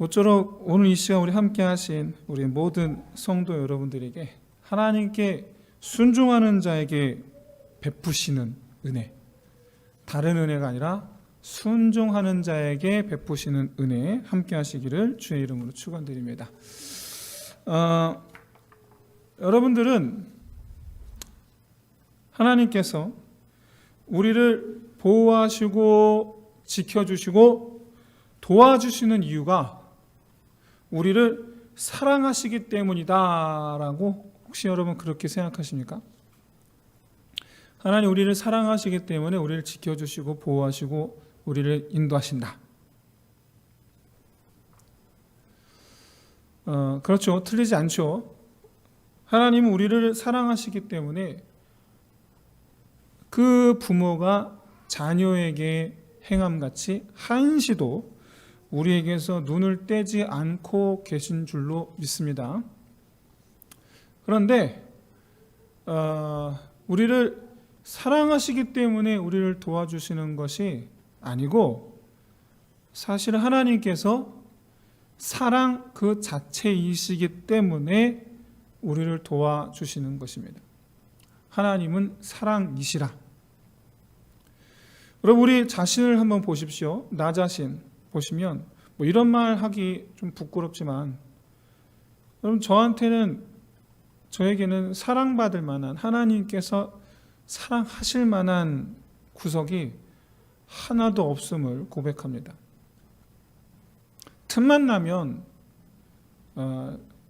모쪼록 오늘 이 시간 우리 함께 하신 우리 모든 성도 여러분들에게 하나님께 순종하는 자에게 베푸시는 은혜, 다른 은혜가 아니라 순종하는 자에게 베푸시는 은혜 함께 하시기를 주의 이름으로 축원드립니다. 여러분들은 하나님께서 우리를 보호하시고 지켜주시고 도와주시는 이유가 우리를 사랑하시기 때문이다라고 혹시 여러분 그렇게 생각하십니까? 하나님 우리를 사랑하시기 때문에 우리를 지켜주시고 보호하시고 우리를 인도하신다. 그렇죠. 틀리지 않죠. 하나님은 우리를 사랑하시기 때문에 그 부모가 자녀에게 행함같이 한시도 우리에게서 눈을 떼지 않고 계신 줄로 믿습니다. 그런데 우리를 사랑하시기 때문에 우리를 도와주시는 것이 아니고 사실 하나님께서 사랑 그 자체이시기 때문에 우리를 도와주시는 것입니다. 하나님은 사랑이시라. 여러분 우리 자신을 한번 보십시오. 나 자신 보시면 뭐 이런 말 하기 좀 부끄럽지만 여러분 저에게는 사랑받을 만한 하나님께서 사랑하실 만한 구석이 하나도 없음을 고백합니다. 틈만 나면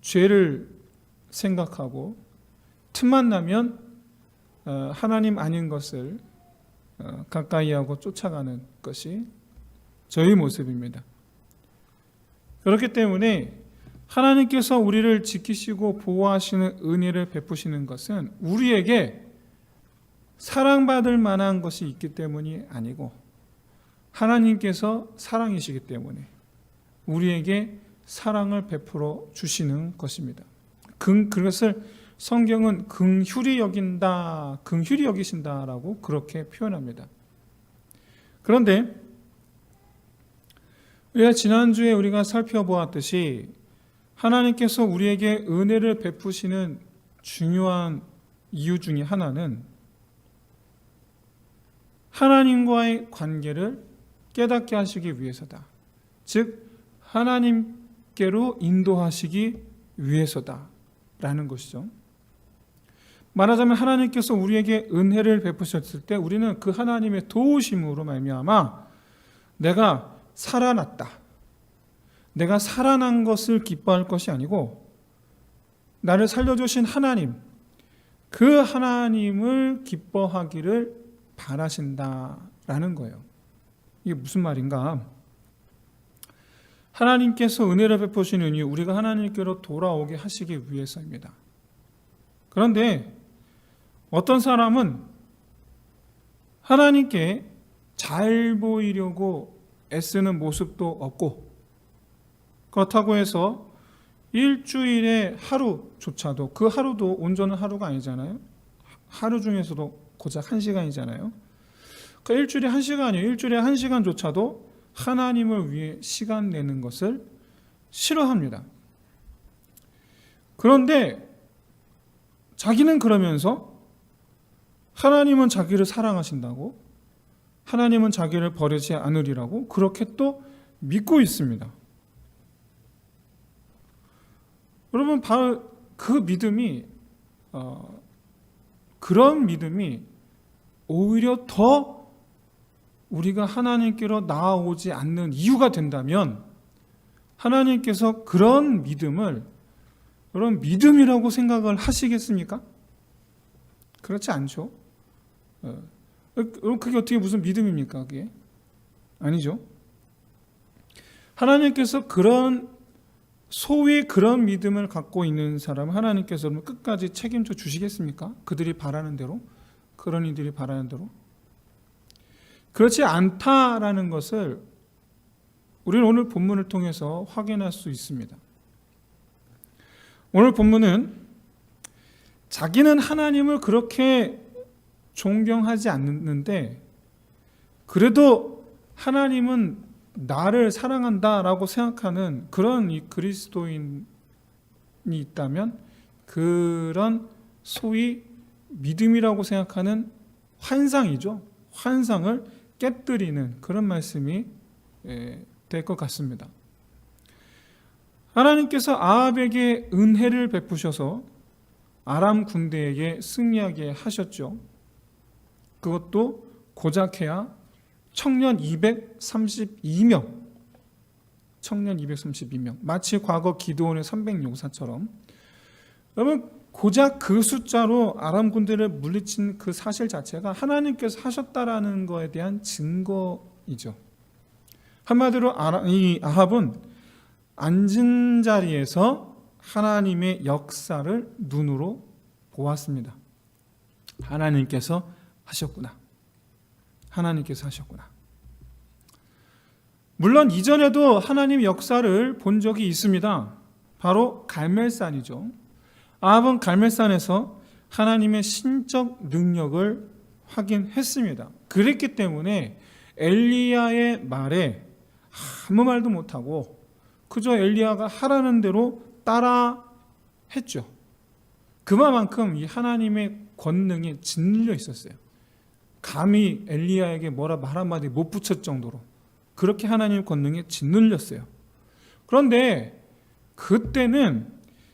죄를 생각하고 틈만 나면 하나님 아닌 것을 가까이하고 쫓아가는 것이 저희 모습입니다. 그렇기 때문에 하나님께서 우리를 지키시고 보호하시는 은혜를 베푸시는 것은 우리에게 사랑받을 만한 것이 있기 때문이 아니고 하나님께서 사랑이시기 때문에 우리에게 사랑을 베풀어 주시는 것입니다. 그것을 성경은 긍휼히 여긴다, 긍휼히 여기신다라고 그렇게 표현합니다. 그런데 지난주에 우리가 살펴보았듯이 하나님께서 우리에게 은혜를 베푸시는 중요한 이유 중에 하나는 하나님과의 관계를 깨닫게 하시기 위해서다. 즉 하나님께로 인도하시기 위해서다라는 것이죠. 말하자면 하나님께서 우리에게 은혜를 베푸셨을 때 우리는 그 하나님의 도우심으로 말미암아 내가 살아났다. 내가 살아난 것을 기뻐할 것이 아니고 나를 살려주신 하나님, 그 하나님을 기뻐하기를 바라신다라는 거예요. 이게 무슨 말인가? 하나님께서 은혜를 베푸시는 이유, 우리가 하나님께로 돌아오게 하시기 위해서입니다. 그런데 어떤 사람은 하나님께 잘 보이려고 애쓰는 모습도 없고 그렇다고 해서 일주일에 하루조차도 그 하루도 온전한 하루가 아니잖아요. 하루 중에서도 고작 1시간이잖아요. 그 일주일에 1시간이에요. 일주일에 1시간조차도 하나님을 위해 시간 내는 것을 싫어합니다. 그런데 자기는 그러면서 하나님은 자기를 사랑하신다고, 하나님은 자기를 버리지 않으리라고 그렇게 또 믿고 있습니다. 여러분, 바로 그 믿음이 그런 믿음이 오히려 더 우리가 하나님께로 나아오지 않는 이유가 된다면 하나님께서 그런 믿음을 여러분 믿음이라고 생각을 하시겠습니까? 그렇지 않죠. 그게 어떻게 무슨 믿음입니까? 그게 아니죠. 하나님께서 소위 그런 믿음을 갖고 있는 사람은 하나님께서 끝까지 책임져 주시겠습니까? 그들이 바라는 대로, 그런 이들이 바라는 대로. 그렇지 않다라는 것을 우리는 오늘 본문을 통해서 확인할 수 있습니다. 오늘 본문은 자기는 하나님을 그렇게 존경하지 않는데 그래도 하나님은 나를 사랑한다라고 생각하는 그런 이 그리스도인이 있다면 그런 소위 믿음이라고 생각하는 환상이죠. 환상을 깨뜨리는 그런 말씀이 될 것 같습니다. 하나님께서 아합에게 은혜를 베푸셔서 아람 군대에게 승리하게 하셨죠. 그것도 고작해야 청년 232명. 마치 과거 기드온의 300용사처럼. 여러분, 고작 그 숫자로 아람 군대를 물리친 그 사실 자체가 하나님께서 하셨다라는 것에 대한 증거이죠. 한마디로 이 아합은 앉은 자리에서 하나님의 역사를 눈으로 보았습니다. 하나님께서 하셨구나. 물론 이전에도 하나님의 역사를 본 적이 있습니다. 바로 갈멜산이죠. 아합은 갈멜산에서 하나님의 신적 능력을 확인했습니다. 그랬기 때문에 엘리야의 말에 아무 말도 못하고 그저 엘리야가 하라는 대로 따라 했죠. 그만큼 이 하나님의 권능에 짓눌려 있었어요. 감히 엘리야에게 뭐라 말 한마디 못 붙일 정도로 그렇게 하나님의 권능에 짓눌렸어요. 그런데 그때는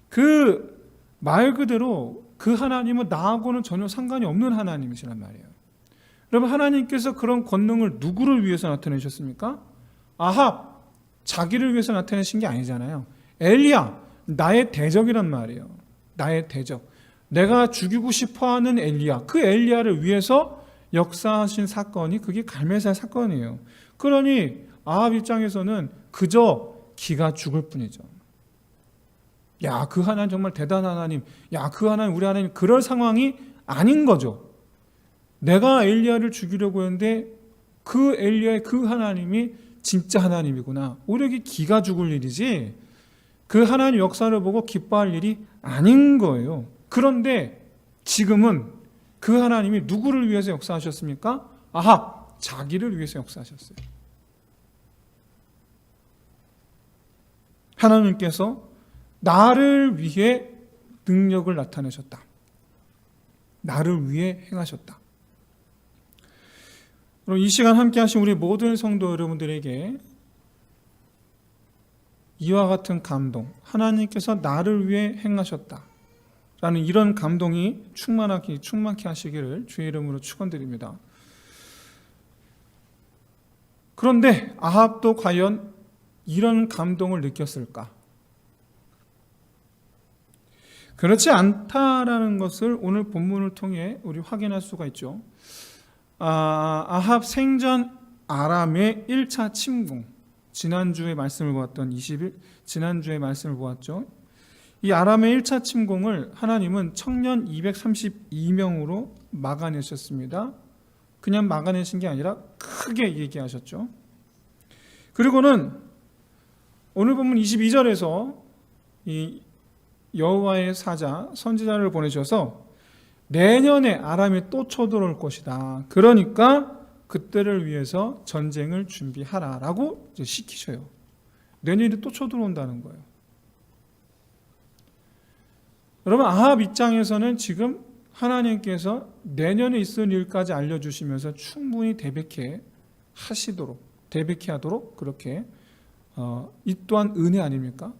그 말 그대로 그 하나님은 나하고는 전혀 상관이 없는 하나님이시란 말이에요. 여러분, 하나님께서 그런 권능을 누구를 위해서 나타내셨습니까? 아합, 자기를 위해서 나타내신 게 아니잖아요. 엘리야, 나의 대적이란 말이에요. 나의 대적. 내가 죽이고 싶어하는 엘리야, 그 엘리야를 위해서 역사하신 사건이 그게 갈멜산 사건이에요. 그러니 아합 입장에서는 그저 기가 죽을 뿐이죠. 야, 그 하나님 정말 대단한 하나님. 야, 그 하나님, 우리 하나님, 그럴 상황이 아닌 거죠. 내가 엘리야를 죽이려고 했는데 그 엘리야의 그 하나님이 진짜 하나님이구나. 오히려 기가 죽을 일이지 그 하나님 역사를 보고 기뻐할 일이 아닌 거예요. 그런데 지금은 그 하나님이 누구를 위해서 역사하셨습니까? 아합, 자기를 위해서 역사하셨어요. 하나님께서 나를 위해 능력을 나타내셨다. 나를 위해 행하셨다. 그럼 이 시간 함께 하신 우리 모든 성도 여러분들에게 이와 같은 감동, 하나님께서 나를 위해 행하셨다 라는 이런 감동이 충만케 하시기를 주의 이름으로 축원드립니다. 그런데 아합도 과연 이런 감동을 느꼈을까? 그렇지 않다라는 것을 오늘 본문을 통해 우리 확인할 수가 있죠. 아합 생전 아람의 1차 침공, 지난주에 말씀을 보았죠. 이 아람의 1차 침공을 하나님은 청년 232명으로 막아내셨습니다. 그냥 막아내신 게 아니라 크게 얘기하셨죠. 그리고는 오늘 본문 22절에서 이 여호와의 사자 선지자를 보내셔서 내년에 아람이 또 쳐들어올 것이다. 그러니까 그때를 위해서 전쟁을 준비하라라고 시키셔요. 내년에 또 쳐들어온다는 거예요. 여러분, 아합 입장에서는 지금 하나님께서 내년에 있을 일까지 알려주시면서 충분히 대백해 하도록 그렇게 이 또한 은혜 아닙니까?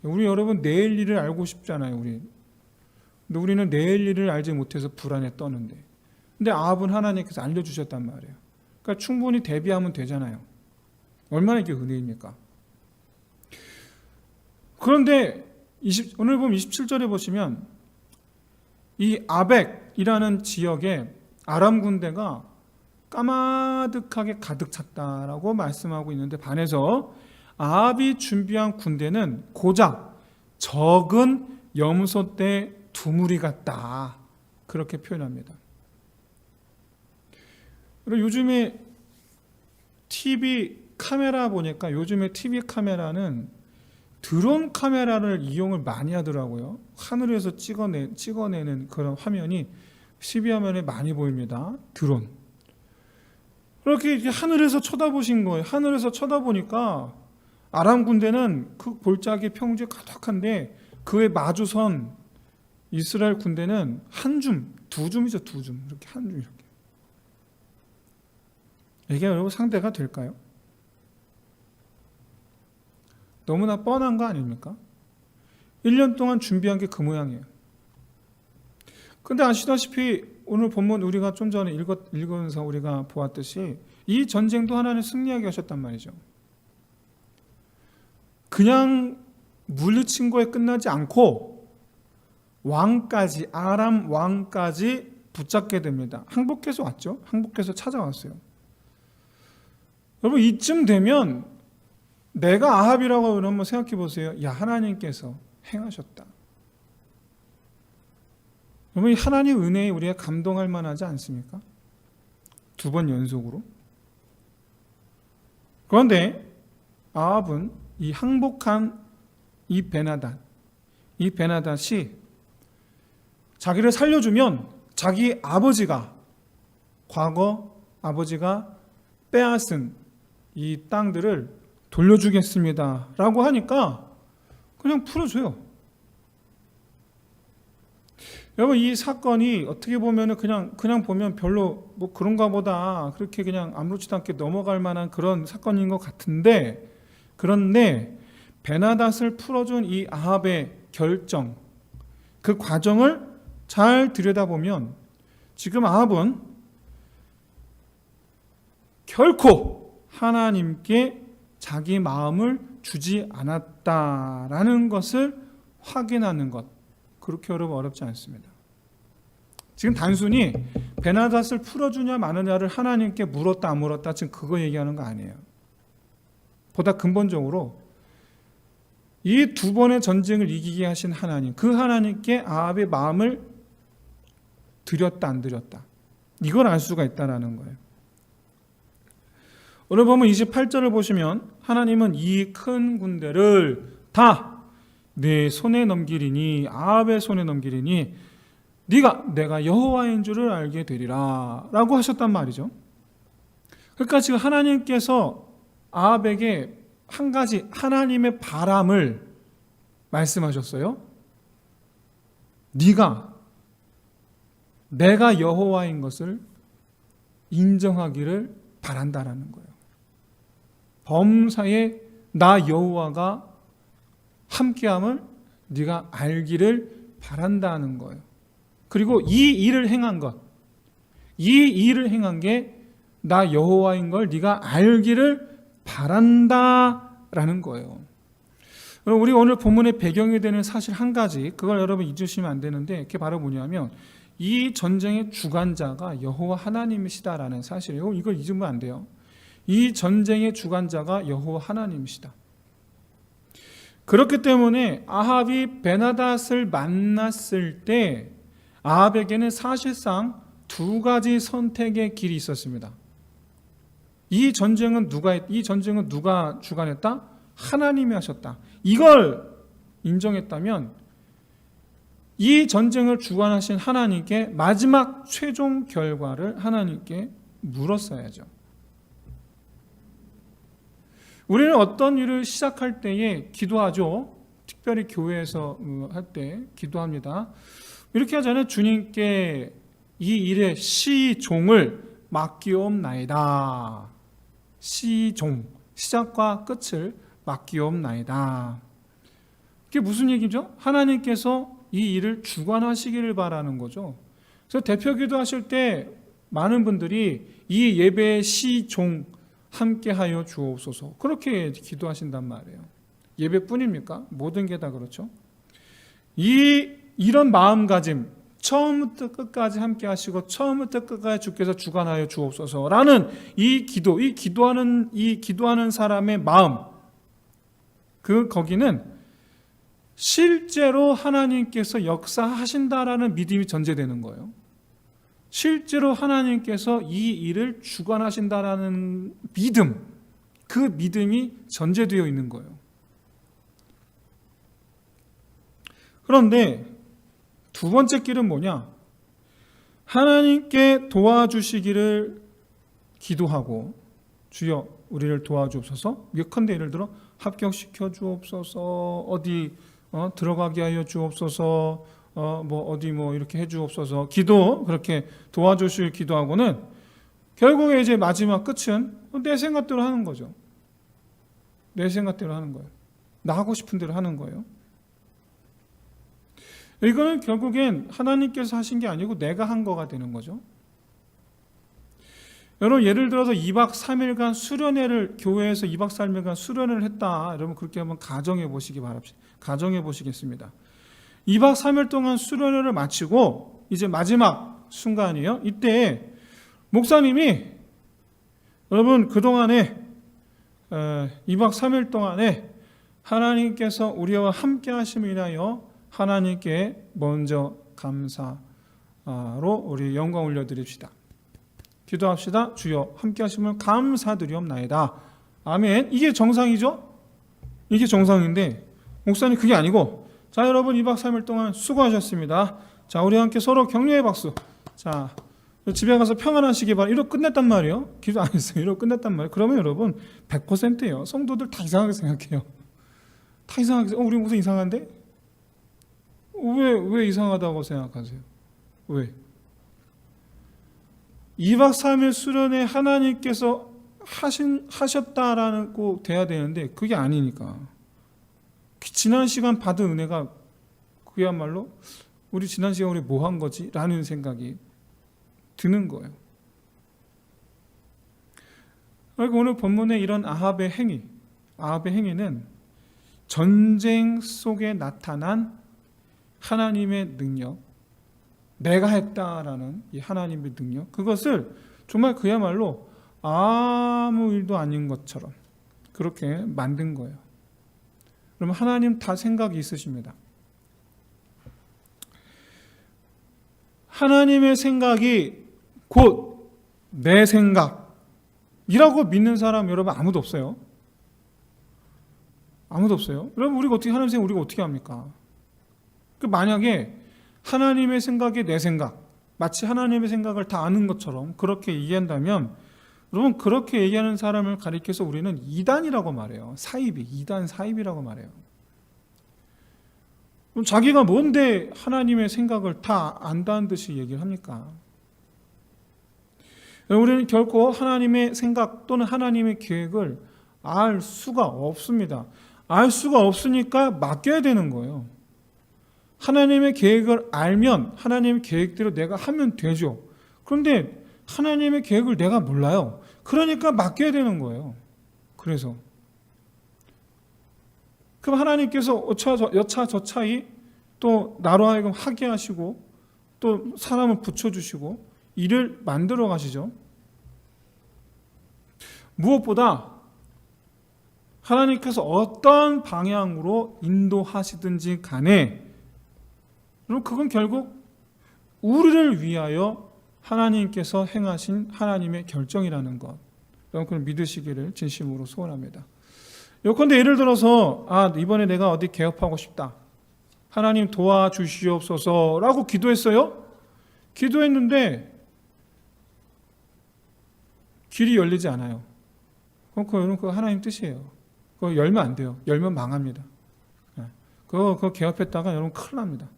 우리 여러분 내일 일을 알고 싶잖아요. 근데 우리는 내일 일을 알지 못해서 불안에 떠는데, 근데 아합은 하나님께서 알려주셨단 말이에요. 그러니까 충분히 대비하면 되잖아요. 얼마나 이게 은혜입니까? 그런데 오늘 보면 27절에 보시면 이 아벡이라는 지역에 아람 군대가 까마득하게 가득 찼다라고 말씀하고 있는데, 반해서 아합이 준비한 군대는 고작 적은 염소 떼 2무리 같다, 그렇게 표현합니다. 그리고 요즘에 TV 카메라 보니까 요즘에 TV 카메라는 드론 카메라를 이용을 많이 하더라고요. 하늘에서 찍어내는 그런 화면이 12화면에 많이 보입니다. 드론. 그렇게 이렇게 하늘에서 쳐다보신 거예요. 하늘에서 쳐다보니까 아람 군대는 그 골짜기 평지에 가득한데 그에 마주선 이스라엘 군대는 한 줌, 두 줌이죠, 두 줌. 이렇게 한 줌 이렇게. 이게 여러분 상대가 될까요? 너무나 뻔한 거 아닙니까? 1년 동안 준비한 게 그 모양이에요. 근데 아시다시피 오늘 본문 우리가 좀 전에 읽으면서 우리가 보았듯이 이 전쟁도 하나님 승리하게 하셨단 말이죠. 그냥 물리친 거에 끝나지 않고 왕까지, 아람 왕까지 붙잡게 됩니다. 항복해서 왔죠. 항복해서 찾아왔어요. 여러분 이쯤 되면 내가 아합이라고 한번 생각해 보세요. 야, 하나님께서 행하셨다. 여러분 이 하나님 은혜에 우리가 감동할 만하지 않습니까? 2번 연속으로. 그런데 아합은 이 항복한 이 베나닷이 자기를 살려주면 자기 아버지가 과거 아버지가 빼앗은 이 땅들을 돌려주겠습니다 라고 하니까 그냥 풀어줘요. 여러분 이 사건이 어떻게 보면 그냥 보면 별로 뭐 그런가 보다 그렇게 그냥 아무렇지도 않게 넘어갈 만한 그런 사건인 것 같은데, 그런데 베나닷을 풀어준 이 아합의 결정, 그 과정을 잘 들여다보면 지금 아합은 결코 하나님께 자기 마음을 주지 않았다라는 것을 확인하는 것, 그렇게 여러분 어렵지 않습니다. 지금 단순히 베나닷을 풀어주냐 마느냐를 하나님께 물었다 안 물었다 지금 그거 얘기하는 거 아니에요. 보다 근본적으로 이 2번의 전쟁을 이기게 하신 하나님, 그 하나님께 아합의 마음을 드렸다 안 드렸다, 이걸 알 수가 있다는 거예요. 오늘 보면 28절을 보시면 하나님은 이 큰 군대를 다 내 손에 넘기리니, 아합의 손에 넘기리니 내가 여호와인 줄을 알게 되리라 라고 하셨단 말이죠. 그러니까 지금 하나님께서 아합에게 한 가지 하나님의 바람을 말씀하셨어요. 내가 여호와인 것을 인정하기를 바란다라는 거예요. 범사에 나 여호와가 함께함을 네가 알기를 바란다는 거예요. 그리고 이 일을 행한 게 나 여호와인 걸 네가 알기를 바란다라는 거예요. 우리 오늘 본문의 배경이 되는 사실 한 가지, 그걸 여러분 잊으시면 안 되는데, 그게 바로 뭐냐면 이 전쟁의 주관자가 여호와 하나님이시다라는 사실이에요. 이걸 잊으면 안 돼요. 이 전쟁의 주관자가 여호와 하나님이시다. 그렇기 때문에 아합이 베나닷을 만났을 때 아합에게는 사실상 2가지 선택의 길이 있었습니다. 이 전쟁은 누가 주관했다? 하나님이 하셨다. 이걸 인정했다면 이 전쟁을 주관하신 하나님께 마지막 최종 결과를 하나님께 물었어야죠. 우리는 어떤 일을 시작할 때에 기도하죠. 특별히 교회에서 할 때 기도합니다. 이렇게 하잖아요. 주님께 이 일의 시종을 맡기옵나이다. 시종, 시작과 끝을 맡기옵나이다. 이게 무슨 얘기죠? 하나님께서 이 일을 주관하시기를 바라는 거죠. 그래서 대표 기도하실 때 많은 분들이 이 예배의 시종 함께하여 주옵소서, 그렇게 기도하신단 말이에요. 예배뿐입니까? 모든 게 다 그렇죠. 이런 마음가짐, 처음부터 끝까지 함께 하시고 처음부터 끝까지 주께서 주관하여 주옵소서라는 이 기도하는 사람의 마음, 거기는 실제로 하나님께서 역사하신다라는 믿음이 전제되는 거예요. 실제로 하나님께서 이 일을 주관하신다라는 믿음, 그 믿음이 전제되어 있는 거예요. 그런데 2번째 길은 뭐냐? 하나님께 도와주시기를 기도하고 주여 우리를 도와주옵소서. 예컨대 예를 들어 합격시켜 주옵소서, 어디 들어가게 하여 주옵소서, 어디 이렇게 해 주옵소서, 기도 그렇게 도와주실 기도하고는 결국에 이제 마지막 끝은 내 생각대로 하는 거죠. 내 생각대로 하는 거예요. 나 하고 싶은 대로 하는 거예요. 이거는 결국엔 하나님께서 하신 게 아니고 내가 한 거가 되는 거죠. 여러분, 예를 들어서 2박 3일간 수련회를, 교회에서 2박 3일간 수련회를 했다. 여러분, 그렇게 한번 가정해 보시기 바랍니다. 가정해 보시겠습니다. 2박 3일 동안 수련회를 마치고 이제 마지막 순간이에요. 이때 목사님이 여러분, 그동안에 2박 3일 동안에 하나님께서 우리와 함께 하심을 인하여 하나님께 먼저 감사로 우리 영광 올려드립시다. 기도합시다. 주여 함께 하심을 감사드리옵나이다. 아멘. 이게 정상이죠? 이게 정상인데 목사님 그게 아니고, 자 여러분 2박 3일 동안 수고하셨습니다. 자 우리 함께 서로 격려의 박수. 자 집에 가서 평안하시기 바랍니다. 이러고 끝냈단 말이에요. 기도 안 했어요. 이러고 끝냈단 말이에요. 그러면 여러분 100%예요. 성도들 다 이상하게 생각해요. 다 이상하게 우리 무슨 이상한데? 왜 이상하다고 생각하세요? 왜? 2박 3일 수련회 하나님께서 하셨다라는 꼭 돼야 되는데 그게 아니니까. 지난 시간 받은 은혜가 그야말로 우리 지난 시간 우리 뭐 한 거지? 라는 생각이 드는 거예요. 그리고 오늘 본문의 이런 아합의 행위는 전쟁 속에 나타난 하나님의 능력, 내가 했다라는 이 하나님의 능력, 그것을 정말 그야말로 아무 일도 아닌 것처럼 그렇게 만든 거예요. 그러면 하나님 다 생각이 있으십니다. 하나님의 생각이 곧 내 생각이라고 믿는 사람 여러분 아무도 없어요. 아무도 없어요. 여러분 우리가 어떻게 하나님 생각 우리가 어떻게 합니까? 만약에 하나님의 생각이 내 생각, 마치 하나님의 생각을 다 아는 것처럼 그렇게 얘기한다면 여러분 그렇게 얘기하는 사람을 가리켜서 우리는 이단이라고 말해요. 이단 사입이라고 말해요. 그럼 자기가 뭔데 하나님의 생각을 다 안다는 듯이 얘기를 합니까? 우리는 결코 하나님의 생각 또는 하나님의 계획을 알 수가 없습니다. 알 수가 없으니까 맡겨야 되는 거예요. 하나님의 계획을 알면 하나님의 계획대로 내가 하면 되죠. 그런데 하나님의 계획을 내가 몰라요. 그러니까 맡겨야 되는 거예요. 그래서 그럼 하나님께서 여차저차히 또 나로 하여금 하게 하시고 또 사람을 붙여주시고 일을 만들어 가시죠. 무엇보다 하나님께서 어떤 방향으로 인도하시든지 간에 그럼 그건 결국 우리를 위하여 하나님께서 행하신 하나님의 결정이라는 것, 그걸 믿으시기를 진심으로 소원합니다. 요컨대 예를 들어서 이번에 내가 어디 개업하고 싶다, 하나님 도와주시옵소서 라고 기도했어요. 기도했는데 길이 열리지 않아요. 그럼 그거 하나님 뜻이에요. 그거 열면 안 돼요. 열면 망합니다. 그거 개업했다가 여러분 큰일 납니다.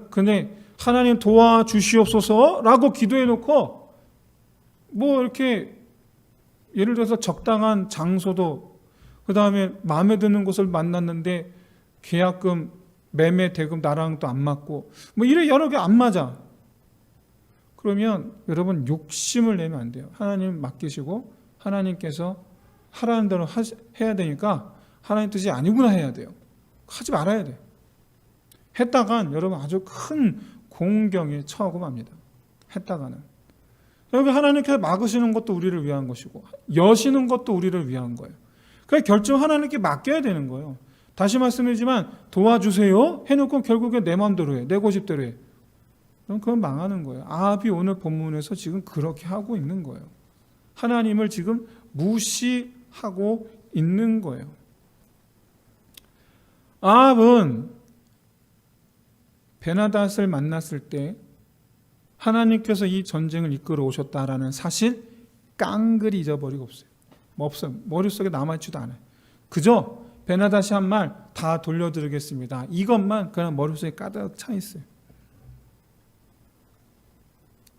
근데 하나님 도와주시옵소서라고 기도해놓고 이렇게 예를 들어서 적당한 장소도 그 다음에 마음에 드는 곳을 만났는데 계약금, 매매 대금 나랑 또 안 맞고 이래 여러 개 안 맞아. 그러면 여러분 욕심을 내면 안 돼요. 하나님 맡기시고 하나님께서 하라는 대로 해야 되니까 하나님 뜻이 아니구나 해야 돼요. 하지 말아야 돼요. 했다간 여러분 아주 큰 공경에 처하고 맙니다. 했다가는. 여기 하나님께서 막으시는 것도 우리를 위한 것이고 여시는 것도 우리를 위한 거예요. 그러니까 결정 하나님께 맡겨야 되는 거예요. 다시 말씀드리지만 도와주세요 해놓고 결국에 내 마음대로 해. 내 고집대로 해. 그럼 그건 망하는 거예요. 아합이 오늘 본문에서 지금 그렇게 하고 있는 거예요. 하나님을 지금 무시하고 있는 거예요. 아합은 베나닷을 만났을 때 하나님께서 이 전쟁을 이끌어 오셨다라는 사실 깡그리 잊어버리고 없어요. 뭐 없어요. 머릿속에 남아있지도 않아요. 그저 베나다시 한 말 다 돌려드리겠습니다. 이것만 그냥 머릿속에 가득 차 있어요.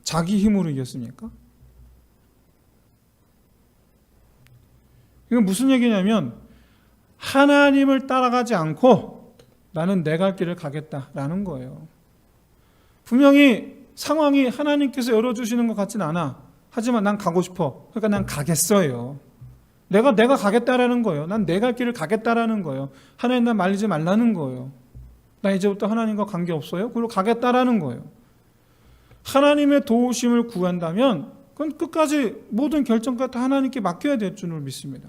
자기 힘으로 이겼습니까? 이건 무슨 얘기냐면 하나님을 따라가지 않고 나는 내 갈 길을 가겠다라는 거예요. 분명히 상황이 하나님께서 열어주시는 것 같진 않아. 하지만 난 가고 싶어. 그러니까 난 가겠어요. 내가 가겠다라는 거예요. 난 내 갈 길을 가겠다라는 거예요. 하나님 나 말리지 말라는 거예요. 나 이제부터 하나님과 관계없어요. 그리고 가겠다라는 거예요. 하나님의 도우심을 구한다면 그건 끝까지 모든 결정까지 다 하나님께 맡겨야 될 줄을 믿습니다.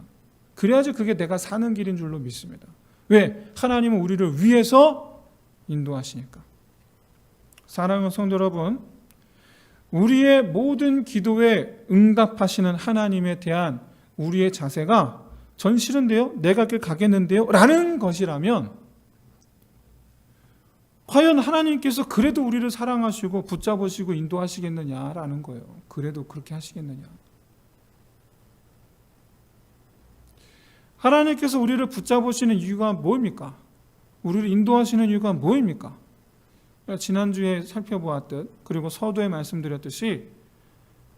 그래야지 그게 내가 사는 길인 줄로 믿습니다. 왜? 하나님은 우리를 위해서 인도하시니까. 사랑하는 성도 여러분, 우리의 모든 기도에 응답하시는 하나님에 대한 우리의 자세가 전 싫은데요? 내가 길 가겠는데요? 라는 것이라면 과연 하나님께서 그래도 우리를 사랑하시고 붙잡으시고 인도하시겠느냐라는 거예요. 그래도 그렇게 하시겠느냐. 하나님께서 우리를 붙잡으시는 이유가 뭐입니까? 우리를 인도하시는 이유가 뭐입니까? 지난주에 살펴보았듯 그리고 서두에 말씀드렸듯이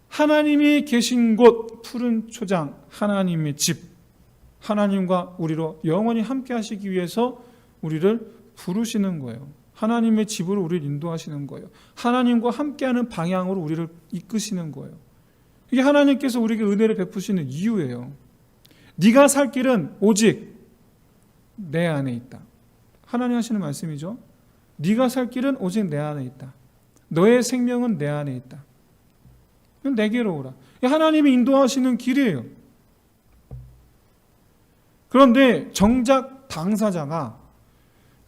하나님이 계신 곳 푸른 초장 하나님의 집 하나님과 우리로 영원히 함께 하시기 위해서 우리를 부르시는 거예요. 하나님의 집으로 우리를 인도하시는 거예요. 하나님과 함께하는 방향으로 우리를 이끄시는 거예요. 이게 하나님께서 우리에게 은혜를 베푸시는 이유예요. 네가 살 길은 오직 내 안에 있다. 하나님 하시는 말씀이죠. 네가 살 길은 오직 내 안에 있다. 너의 생명은 내 안에 있다. 내게로 오라. 하나님이 인도하시는 길이에요. 그런데 정작 당사자가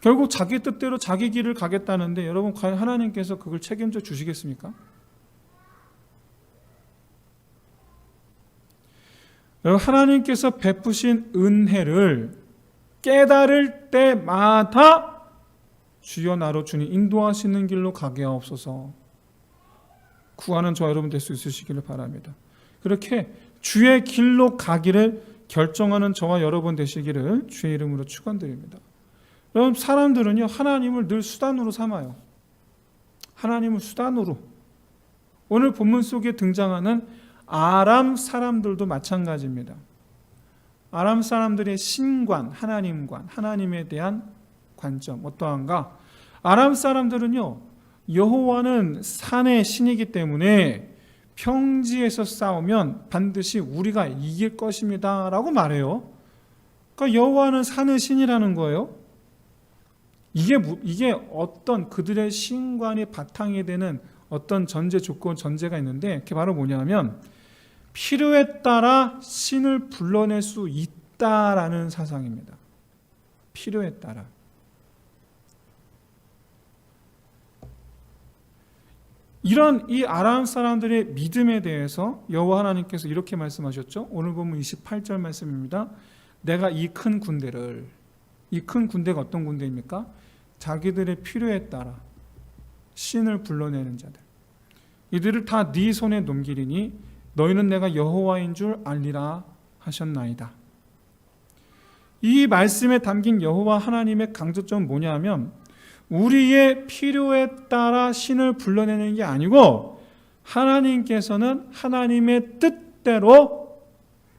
결국 자기 뜻대로 자기 길을 가겠다는데 여러분 과연 하나님께서 그걸 책임져 주시겠습니까? 여러분 하나님께서 베푸신 은혜를 깨달을 때마다 주여 나로 주님 인도하시는 길로 가게 하옵소서. 구하는 저와 여러분 될 수 있으시기를 바랍니다. 그렇게 주의 길로 가기를 결정하는 저와 여러분 되시기를 주의 이름으로 축원드립니다. 여러분 사람들은요 하나님을 늘 수단으로 삼아요. 하나님을 수단으로. 오늘 본문 속에 등장하는 아람 사람들도 마찬가지입니다. 아람 사람들의 신관, 하나님관, 하나님에 대한 관점 어떠한가? 아람 사람들은요 여호와는 산의 신이기 때문에 평지에서 싸우면 반드시 우리가 이길 것입니다 라고 말해요. 그러니까 여호와는 산의 신이라는 거예요. 이게 어떤 그들의 신관이 바탕이 되는 어떤 전제 조건 전제가 있는데 그게 바로 뭐냐면 필요에 따라 신을 불러낼 수 있다라는 사상입니다. 필요에 따라. 이런 이 아람 사람들의 믿음에 대해서 여호와 하나님께서 이렇게 말씀하셨죠. 오늘 본문 28절 말씀입니다. 내가 이 큰 군대를, 이 큰 군대가 어떤 군대입니까? 자기들의 필요에 따라 신을 불러내는 자들, 이들을 다 네 손에 넘기리니 너희는 내가 여호와인 줄 알리라 하셨나이다. 이 말씀에 담긴 여호와 하나님의 강조점은 뭐냐면 우리의 필요에 따라 신을 불러내는 게 아니고 하나님께서는 하나님의 뜻대로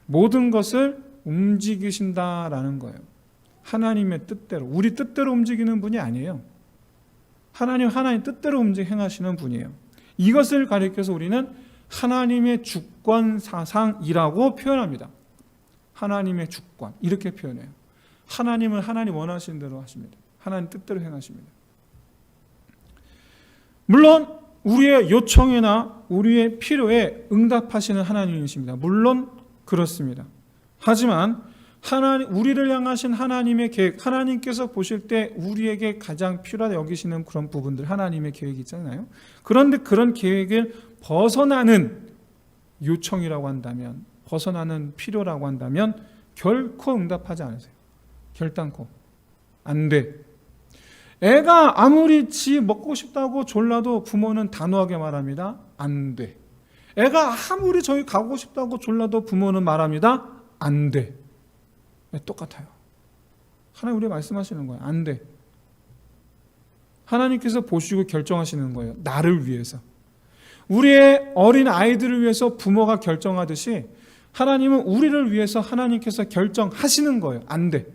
모든 것을 움직이신다라는 거예요. 하나님의 뜻대로, 우리 뜻대로 움직이는 분이 아니에요. 하나님 뜻대로 행하시는 분이에요. 이것을 가리켜서 우리는 하나님의 주권 사상이라고 표현합니다. 하나님의 주권 이렇게 표현해요. 하나님은 하나님 원하시는 대로 하십니다. 하나님 뜻대로 행하십니다. 물론 우리의 요청이나 우리의 필요에 응답하시는 하나님이십니다. 물론 그렇습니다. 하지만 우리를 향하신 하나님의 계획, 하나님께서 보실 때 우리에게 가장 필요하다 여기시는 그런 부분들, 하나님의 계획이 있잖아요. 그런데 그런 계획을 벗어나는 요청이라고 한다면, 벗어나는 필요라고 한다면 결코 응답하지 않으세요. 결단코 안 돼. 애가 아무리 지 먹고 싶다고 졸라도 부모는 단호하게 말합니다. 안 돼. 애가 아무리 저기 가고 싶다고 졸라도 부모는 말합니다. 안 돼. 똑같아요. 하나님 우리 말씀하시는 거예요. 안 돼. 하나님께서 보시고 결정하시는 거예요. 나를 위해서. 우리의 어린 아이들을 위해서 부모가 결정하듯이 하나님은 우리를 위해서 하나님께서 결정하시는 거예요. 안 돼.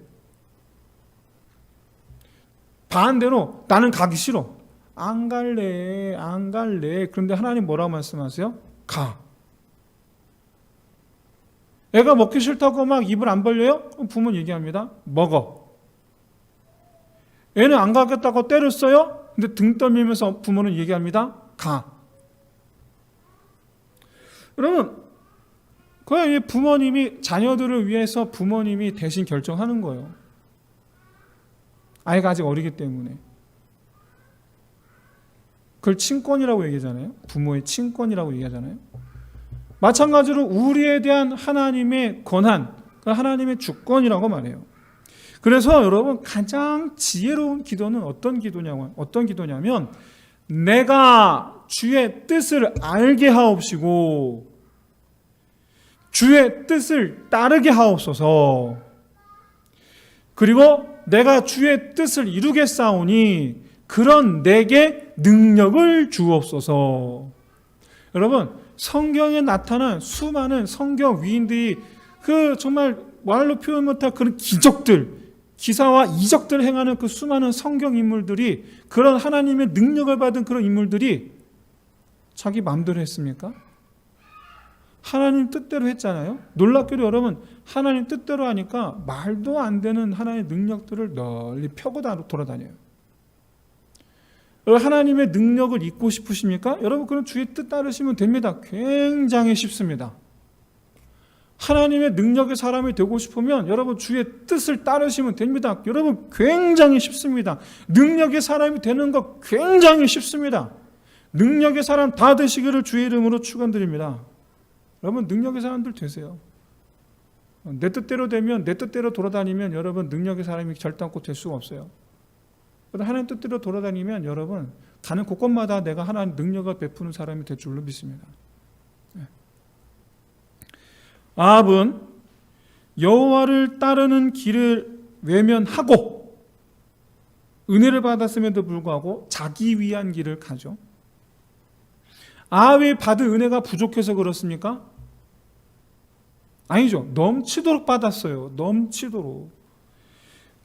반대로 나는 가기 싫어. 안 갈래. 안 갈래. 그런데 하나님 뭐라고 말씀하세요? 가. 애가 먹기 싫다고 막 입을 안 벌려요? 그럼 부모는 얘기합니다. 먹어. 애는 안 가겠다고 때렸어요? 근데 등 떠밀면서 부모는 얘기합니다. 가. 여러분, 그냥 부모님이 자녀들을 위해서 부모님이 대신 결정하는 거예요. 아이가 아직 어리기 때문에. 그걸 친권이라고 얘기하잖아요. 부모의 친권이라고 얘기하잖아요. 마찬가지로 우리에 대한 하나님의 권한, 하나님의 주권이라고 말해요. 그래서 여러분 가장 지혜로운 기도는 어떤 기도냐면 내가 주의 뜻을 알게 하옵시고 주의 뜻을 따르게 하옵소서. 그리고 내가 주의 뜻을 이루겠사오니 그런 내게 능력을 주옵소서. 여러분 성경에 나타난 수많은 성경 위인들이 그 정말 말로 표현 못할 그런 기적들, 기사와 이적들을 행하는 그 수많은 성경 인물들이, 그런 하나님의 능력을 받은 그런 인물들이 자기 마음대로 했습니까? 하나님 뜻대로 했잖아요. 놀랍게도 여러분 하나님 뜻대로 하니까 말도 안 되는 하나님의 능력들을 널리 펴고 돌아다녀요. 하나님의 능력을 잊고 싶으십니까? 여러분 그럼 주의 뜻 따르시면 됩니다. 굉장히 쉽습니다. 하나님의 능력의 사람이 되고 싶으면 여러분 주의 뜻을 따르시면 됩니다. 여러분 굉장히 쉽습니다. 능력의 사람이 되는 거 굉장히 쉽습니다. 능력의 사람 다 되시기를 주의 이름으로 축원드립니다. 여러분 능력의 사람들 되세요. 내 뜻대로 되면, 내 뜻대로 돌아다니면 여러분 능력의 사람이 결단코 될 수가 없어요. 하나님 뜻대로 돌아다니면 여러분 가는 곳곳마다 내가 하나님 능력을 베푸는 사람이 될 줄로 믿습니다. 아합은 여호와를 따르는 길을 외면하고 은혜를 받았음에도 불구하고 자기 위한 길을 가죠. 아합이 받은 은혜가 부족해서 그렇습니까? 아니죠. 넘치도록 받았어요. 넘치도록.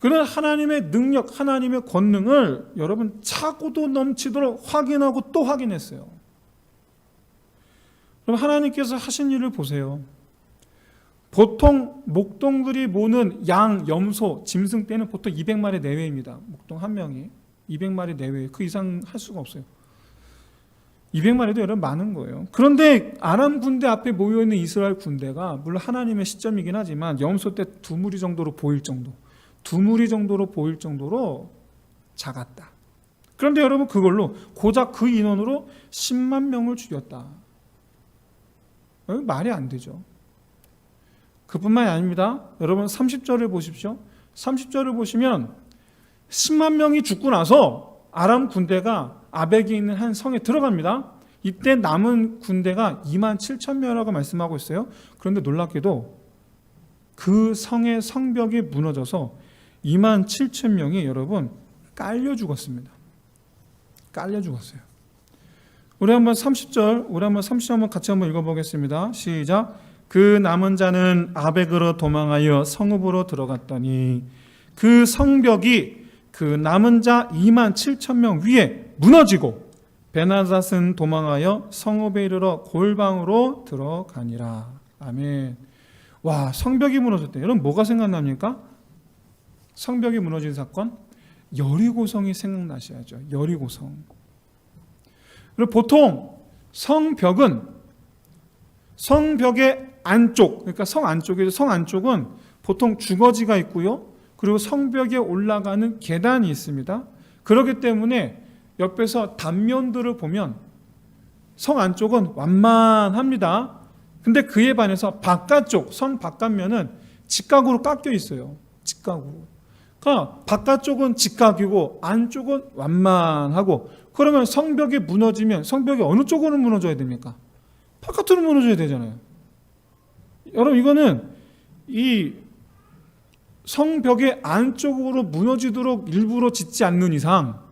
그는 하나님의 능력, 하나님의 권능을 여러분 차고도 넘치도록 확인하고 또 확인했어요. 그럼 하나님께서 하신 일을 보세요. 보통 목동들이 모는 양, 염소, 짐승 떼는 보통 200마리 내외입니다. 목동 한 명이 200마리 내외, 그 이상 할 수가 없어요. 200마리도 여러분 많은 거예요. 그런데 아람 군대 앞에 모여있는 이스라엘 군대가 물론 하나님의 시점이긴 하지만 염소 떼 2무리 정도로 보일 정도, 2무리 정도로 보일 정도로 작았다. 그런데 여러분 그걸로 고작 그 인원으로 10만 명을 죽였다. 말이 안 되죠. 그뿐만이 아닙니다. 여러분 30절을 보십시오. 30절을 보시면 10만 명이 죽고 나서 아람 군대가 아벡에 있는 한 성에 들어갑니다. 이때 남은 군대가 2만 7천 명이라고 말씀하고 있어요. 그런데 놀랍게도 그 성의 성벽이 무너져서 2만 7천 명이 여러분 깔려 죽었습니다. 깔려 죽었어요. 우리 한번 30절, 우리 한번 30절 한번 같이 한번 읽어보겠습니다. 시작. 그 남은 자는 아벡으로 도망하여 성읍으로 들어갔더니 그 성벽이 그 남은 자 2만 7천 명 위에 무너지고 베나닷은 도망하여 성읍에 이르러 골방으로 들어가니라. 아멘. 와, 성벽이 무너졌대. 여러분 뭐가 생각납니까? 성벽이 무너진 사건? 여리고성이 생각나셔야죠. 여리고성. 그리고 보통 성벽은 성벽의 안쪽, 그러니까 성 안쪽이죠. 성 안쪽은 보통 주거지가 있고요. 그리고 성벽에 올라가는 계단이 있습니다. 그렇기 때문에 옆에서 단면들을 보면 성 안쪽은 완만합니다. 근데 그에 반해서 바깥쪽, 성 바깥면은 직각으로 깎여 있어요. 직각으로. 그러니까 바깥쪽은 직각이고 안쪽은 완만하고, 그러면 성벽이 무너지면 성벽이 어느 쪽으로 무너져야 됩니까? 바깥으로 무너져야 되잖아요. 여러분, 이거는 이 성벽의 안쪽으로 무너지도록 일부러 짓지 않는 이상,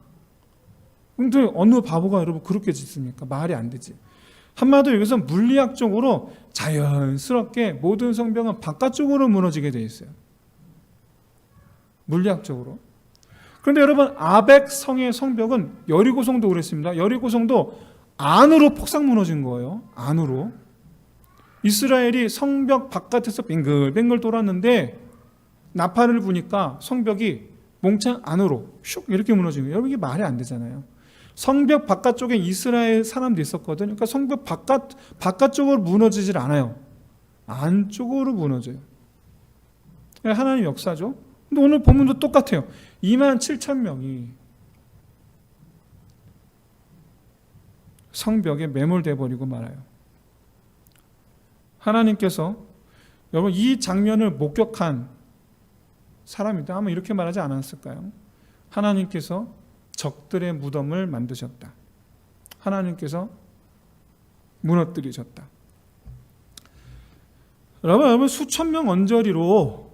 근데 어느 바보가 여러분 그렇게 짓습니까? 말이 안 되지. 한마디로 여기서 물리학적으로 자연스럽게 모든 성벽은 바깥쪽으로 무너지게 되어 있어요. 물리학적으로. 그런데 여러분, 아벡성의 성벽은 여리고성도 그랬습니다. 여리고성도 안으로 폭삭 무너진 거예요. 안으로. 이스라엘이 성벽 바깥에서 빙글빙글 돌았는데 나팔을 부니까 성벽이 몽창 안으로 슉 이렇게 무너진 거예요. 여러분, 이게 말이 안 되잖아요. 성벽 바깥쪽에 이스라엘 사람도 있었거든요. 그러니까 성벽 바깥쪽으로 무너지질 않아요. 안쪽으로 무너져요. 하나님 역사죠. 근데 오늘 본문도 똑같아요. 27,000명이 성벽에 매몰돼 버리고 말아요. 하나님께서, 여러분, 이 장면을 목격한 사람이다 아마 이렇게 말하지 않았을까요? 하나님께서 적들의 무덤을 만드셨다. 하나님께서 무너뜨리셨다. 여러분, 수천 명 언저리로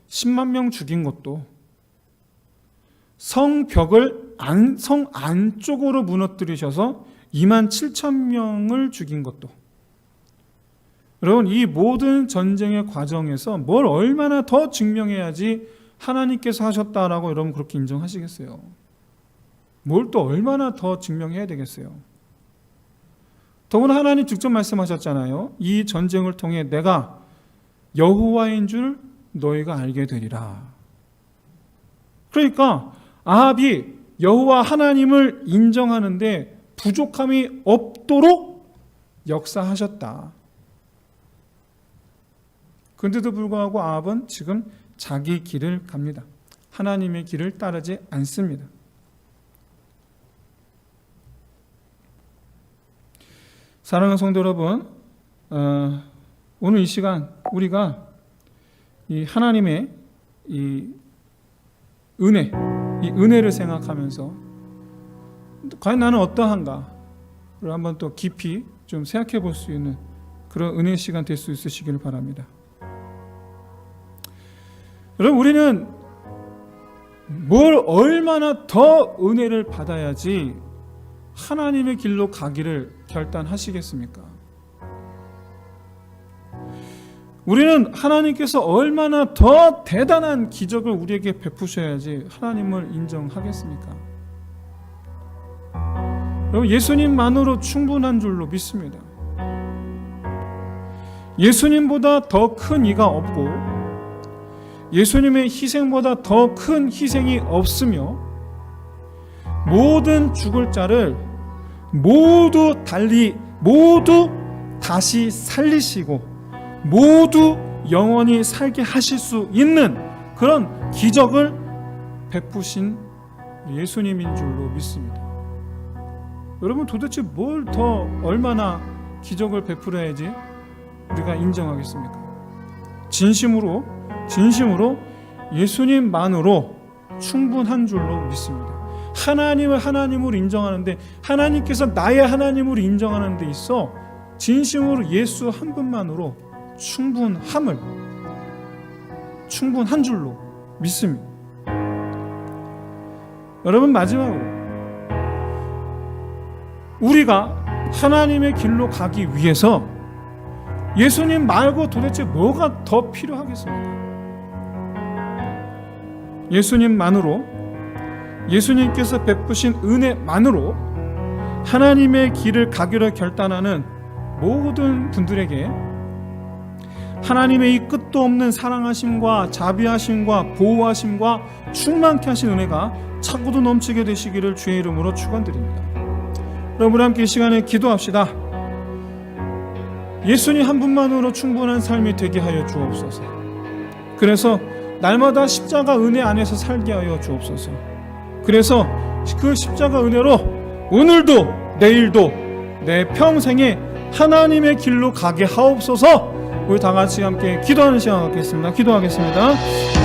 10만 명 죽인 것도, 성벽을 성 안쪽으로 무너뜨리셔서 27,000명을 죽인 것도, 여러분, 이 모든 전쟁의 과정에서 뭘 얼마나 더 증명해야지 하나님께서 하셨다라고 여러분 그렇게 인정하시겠어요? 뭘 또 얼마나 더 증명해야 되겠어요? 더구나 하나님 직접 말씀하셨잖아요. 이 전쟁을 통해 내가 여호와인 줄 너희가 알게 되리라. 그러니까 아합이 여호와 하나님을 인정하는데 부족함이 없도록 역사하셨다. 그런데도 불구하고 아합은 지금 자기 길을 갑니다. 하나님의 길을 따르지 않습니다. 사랑하는 성도 여러분, 오늘 이 시간 우리가 이 하나님의 이 은혜를 생각하면서 과연 나는 어떠한가를 한번 또 깊이 좀 생각해 볼 수 있는 그런 은혜 시간 될 수 있으시기를 바랍니다. 여러분, 우리는 뭘 얼마나 더 은혜를 받아야지 하나님의 길로 가기를 결단하시겠습니까? 우리는 하나님께서 얼마나 더 대단한 기적을 우리에게 베푸셔야지 하나님을 인정하겠습니까? 여러분, 예수님만으로 충분한 줄로 믿습니다. 예수님보다 더 큰 이가 없고 예수님의 희생보다 더 큰 희생이 없으며 모든 죽을 자를 모두 다시 살리시고 모두 영원히 살게 하실 수 있는 그런 기적을 베푸신 예수님인 줄로 믿습니다. 여러분, 도대체 뭘 더 얼마나 기적을 베풀어야지 우리가 인정하겠습니까? 진심으로 예수님만으로 충분한 줄로 믿습니다. 하나님을 하나님으로 인정하는데, 하나님께서 나의 하나님으로 인정하는 데 있어 진심으로 예수 한 분만으로 충분한 줄로 믿습니다. 여러분, 마지막으로 우리가 하나님의 길로 가기 위해서 예수님 말고 도대체 뭐가 더 필요하겠습니까? 예수님만으로, 예수님께서 베푸신 은혜만으로 하나님의 길을 가기로 결단하는 모든 분들에게 하나님의 이 끝도 없는 사랑하심과 자비하심과 보호하심과 충만케 하신 은혜가 차고도 넘치게 되시기를 주의 이름으로 축원드립니다. 여러분, 함께 이 시간에 기도합시다. 예수님 한 분만으로 충분한 삶이 되게 하여 주옵소서. 그래서 날마다 십자가 은혜 안에서 살게 하여 주옵소서. 그래서 그 십자가 은혜로 오늘도 내일도 내 평생에 하나님의 길로 가게 하옵소서. 우리 다 같이 함께 기도하는 시간 갖겠습니다. 기도하겠습니다.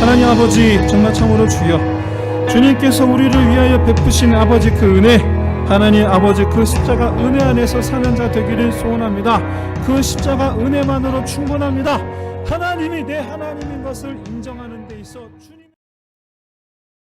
하나님 아버지, 정말 참으로 주여, 주님께서 우리를 위하여 베푸신 아버지 그 은혜, 하나님 아버지, 그 십자가 은혜 안에서 사는 자 되기를 소원합니다. 그 십자가 은혜만으로 충분합니다. 하나님이 내 하나님인 것을 인정하는 데 있어 주님